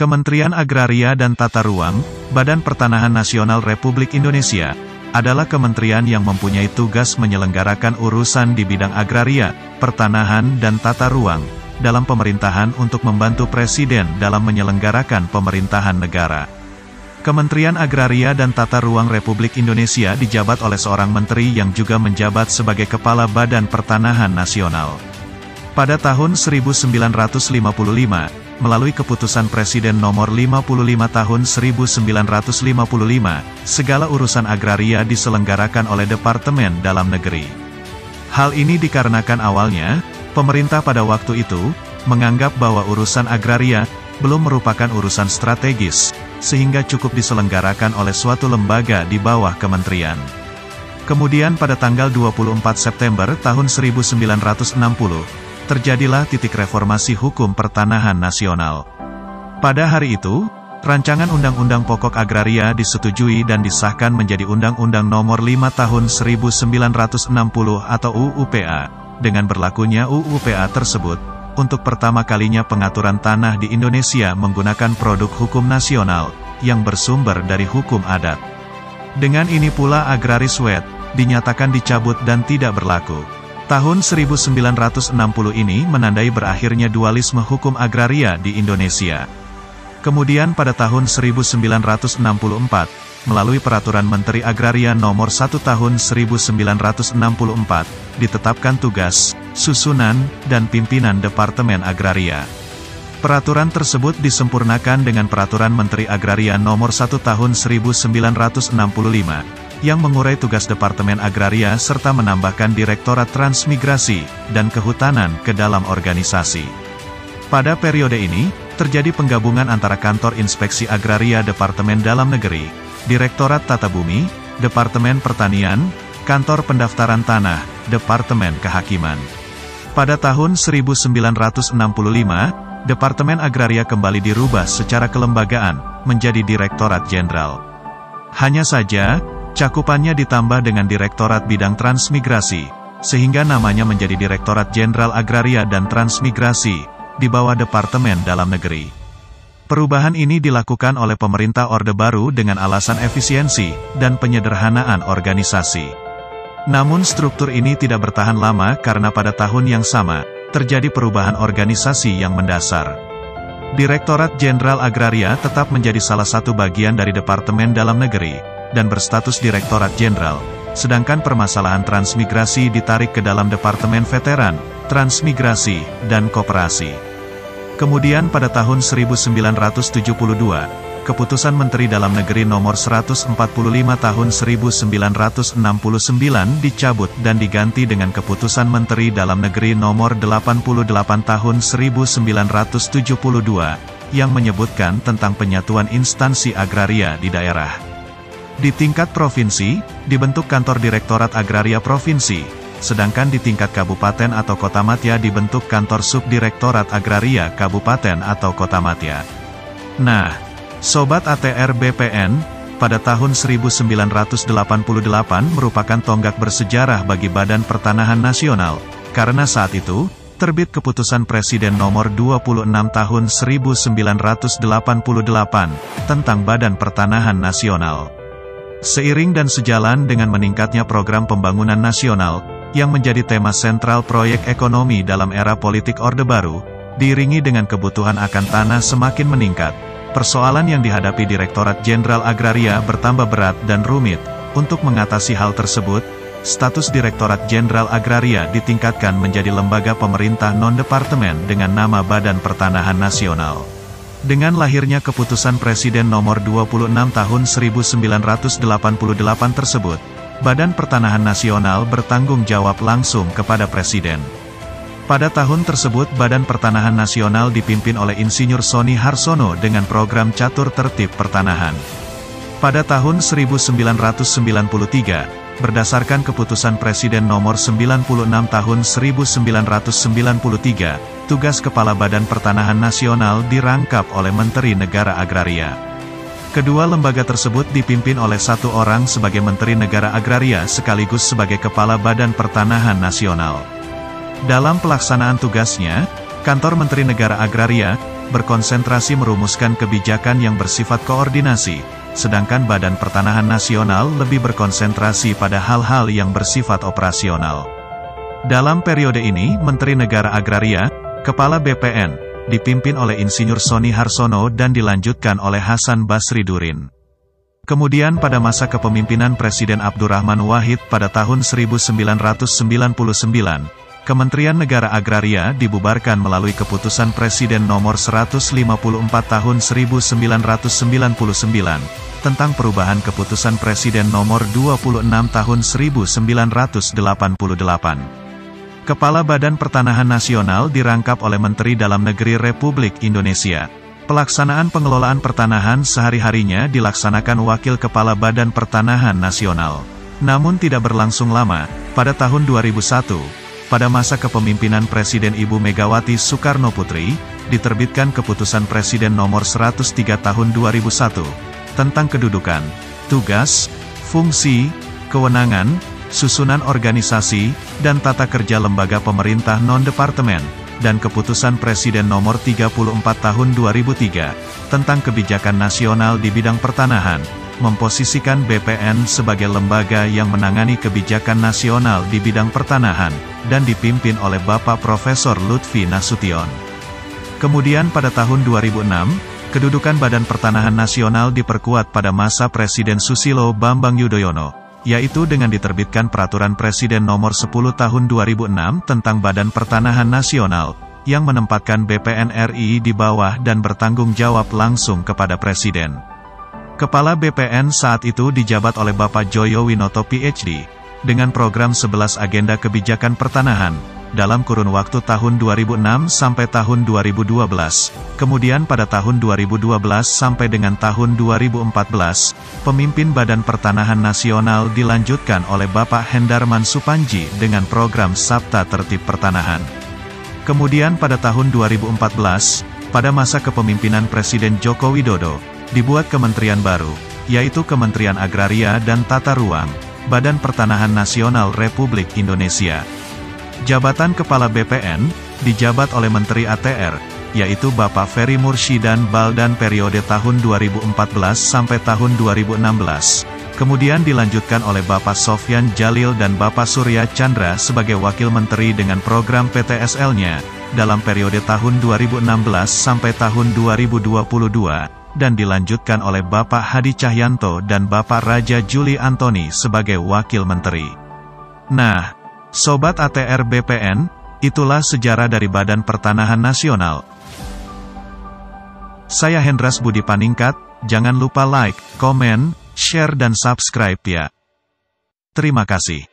Kementerian Agraria dan Tata Ruang, Badan Pertanahan Nasional Republik Indonesia, adalah kementerian yang mempunyai tugas menyelenggarakan urusan di bidang agraria, pertanahan dan tata ruang, dalam pemerintahan untuk membantu Presiden dalam menyelenggarakan pemerintahan negara. Kementerian Agraria dan Tata Ruang Republik Indonesia dijabat oleh seorang menteri yang juga menjabat sebagai Kepala Badan Pertanahan Nasional. Pada tahun 1955, melalui keputusan Presiden nomor 55 tahun 1955, segala urusan agraria diselenggarakan oleh Departemen Dalam Negeri. Hal ini dikarenakan awalnya, pemerintah pada waktu itu, menganggap bahwa urusan agraria, belum merupakan urusan strategis, sehingga cukup diselenggarakan oleh suatu lembaga di bawah kementerian. Kemudian pada tanggal 24 September tahun 1960, terjadilah titik reformasi hukum pertanahan nasional. Pada hari itu, rancangan Undang-Undang Pokok Agraria disetujui dan disahkan menjadi Undang-Undang Nomor 5 Tahun 1960 atau UU-PA. Dengan berlakunya UU-PA tersebut, untuk pertama kalinya pengaturan tanah di Indonesia menggunakan produk hukum nasional, yang bersumber dari hukum adat. Dengan ini pula Agraris Wet, dinyatakan dicabut dan tidak berlaku. Tahun 1960 ini menandai berakhirnya dualisme hukum agraria di Indonesia. Kemudian pada tahun 1964, melalui Peraturan Menteri Agraria Nomor 1 Tahun 1964, ditetapkan tugas, susunan, dan pimpinan Departemen Agraria. Peraturan tersebut disempurnakan dengan Peraturan Menteri Agraria Nomor 1 Tahun 1965, yang mengurai tugas Departemen Agraria serta menambahkan Direktorat Transmigrasi dan Kehutanan ke dalam organisasi. Pada periode ini, terjadi penggabungan antara Kantor Inspeksi Agraria Departemen Dalam Negeri, Direktorat Tata Bumi, Departemen Pertanian, Kantor Pendaftaran Tanah, Departemen Kehakiman. Pada tahun 1965, Departemen Agraria kembali dirubah secara kelembagaan, menjadi Direktorat Jenderal. Hanya saja, cakupannya ditambah dengan Direktorat Bidang Transmigrasi, sehingga namanya menjadi Direktorat Jenderal Agraria dan Transmigrasi, di bawah Departemen Dalam Negeri. Perubahan ini dilakukan oleh pemerintah Orde Baru dengan alasan efisiensi dan penyederhanaan organisasi. Namun struktur ini tidak bertahan lama karena pada tahun yang sama, terjadi perubahan organisasi yang mendasar. Direktorat Jenderal Agraria tetap menjadi salah satu bagian dari Departemen Dalam Negeri, dan berstatus Direktorat Jenderal, sedangkan permasalahan transmigrasi ditarik ke dalam Departemen Veteran, Transmigrasi, dan Koperasi. Kemudian pada tahun 1972, Keputusan Menteri Dalam Negeri Nomor 145 Tahun 1969 dicabut dan diganti dengan Keputusan Menteri Dalam Negeri Nomor 88 Tahun 1972, yang menyebutkan tentang penyatuan instansi agraria di daerah. Di tingkat provinsi, dibentuk Kantor Direktorat Agraria Provinsi, sedangkan di tingkat kabupaten atau kotamadya dibentuk Kantor Subdirektorat Agraria Kabupaten atau Kotamadya. Nah, Sobat ATR BPN, pada tahun 1988 merupakan tonggak bersejarah bagi Badan Pertanahan Nasional, karena saat itu, terbit Keputusan Presiden Nomor 26 Tahun 1988, tentang Badan Pertanahan Nasional. Seiring dan sejalan dengan meningkatnya program pembangunan nasional, yang menjadi tema sentral proyek ekonomi dalam era politik Orde Baru, diiringi dengan kebutuhan akan tanah semakin meningkat, persoalan yang dihadapi Direktorat Jenderal Agraria bertambah berat dan rumit. Untuk mengatasi hal tersebut, status Direktorat Jenderal Agraria ditingkatkan menjadi lembaga pemerintah non-departemen dengan nama Badan Pertanahan Nasional. Dengan lahirnya Keputusan Presiden Nomor 26 Tahun 1988 tersebut, Badan Pertanahan Nasional bertanggung jawab langsung kepada Presiden. Pada tahun tersebut Badan Pertanahan Nasional dipimpin oleh Insinyur Sony Harsono dengan program Catur Tertib Pertanahan. Pada tahun 1993, berdasarkan Keputusan Presiden Nomor 96 Tahun 1993, tugas Kepala Badan Pertanahan Nasional dirangkap oleh Menteri Negara Agraria. Kedua lembaga tersebut dipimpin oleh satu orang sebagai Menteri Negara Agraria sekaligus sebagai Kepala Badan Pertanahan Nasional. Dalam pelaksanaan tugasnya, Kantor Menteri Negara Agraria berkonsentrasi merumuskan kebijakan yang bersifat koordinasi, sedangkan Badan Pertanahan Nasional lebih berkonsentrasi pada hal-hal yang bersifat operasional. Dalam periode ini, Menteri Negara Agraria, Kepala BPN, dipimpin oleh Insinyur Sony Harsono dan dilanjutkan oleh Hasan Basri Durin. Kemudian pada masa kepemimpinan Presiden Abdurrahman Wahid pada tahun 1999, Kementerian Negara Agraria dibubarkan melalui keputusan Presiden nomor 154 tahun 1999, tentang perubahan keputusan Presiden nomor 26 tahun 1988. Kepala Badan Pertanahan Nasional dirangkap oleh Menteri Dalam Negeri Republik Indonesia. Pelaksanaan pengelolaan pertanahan sehari-harinya dilaksanakan Wakil Kepala Badan Pertanahan Nasional. Namun tidak berlangsung lama, pada tahun 2001, pada masa kepemimpinan Presiden Ibu Megawati Soekarno Putri, diterbitkan Keputusan Presiden nomor 103 tahun 2001, tentang kedudukan, tugas, fungsi, kewenangan, susunan organisasi, dan tata kerja lembaga pemerintah non-departemen, dan Keputusan Presiden nomor 34 tahun 2003, tentang kebijakan nasional di bidang pertanahan, memposisikan BPN sebagai lembaga yang menangani kebijakan nasional di bidang pertanahan, dan dipimpin oleh Bapak Profesor Lutfi Nasution. Kemudian pada tahun 2006, kedudukan Badan Pertanahan Nasional diperkuat pada masa Presiden Susilo Bambang Yudhoyono, yaitu dengan diterbitkan Peraturan Presiden nomor 10 tahun 2006 tentang Badan Pertanahan Nasional, yang menempatkan BPN RI di bawah dan bertanggung jawab langsung kepada Presiden. Kepala BPN saat itu dijabat oleh Bapak Joyo Winoto PhD, dengan program 11 agenda kebijakan pertanahan, dalam kurun waktu tahun 2006 sampai tahun 2012, kemudian pada tahun 2012 sampai dengan tahun 2014, pemimpin Badan Pertanahan Nasional dilanjutkan oleh Bapak Hendarman Supanji dengan program Sabta Tertib Pertanahan. Kemudian pada tahun 2014, pada masa kepemimpinan Presiden Joko Widodo, dibuat kementerian baru, yaitu Kementerian Agraria dan Tata Ruang, Badan Pertanahan Nasional Republik Indonesia. Jabatan Kepala BPN, dijabat oleh Menteri ATR, yaitu Bapak Ferry Murshidan Baldan periode tahun 2014 sampai tahun 2016. Kemudian dilanjutkan oleh Bapak Sofyan Jalil dan Bapak Surya Chandra sebagai Wakil Menteri dengan program PTSL-nya, dalam periode tahun 2016 sampai tahun 2022, dan dilanjutkan oleh Bapak Hadi Cahyanto dan Bapak Raja Juli Antoni sebagai Wakil Menteri. Nah, Sobat ATR BPN, itulah sejarah dari Badan Pertanahan Nasional. Saya Hendras Budi Paningkat, jangan lupa like, komen, share dan subscribe ya. Terima kasih.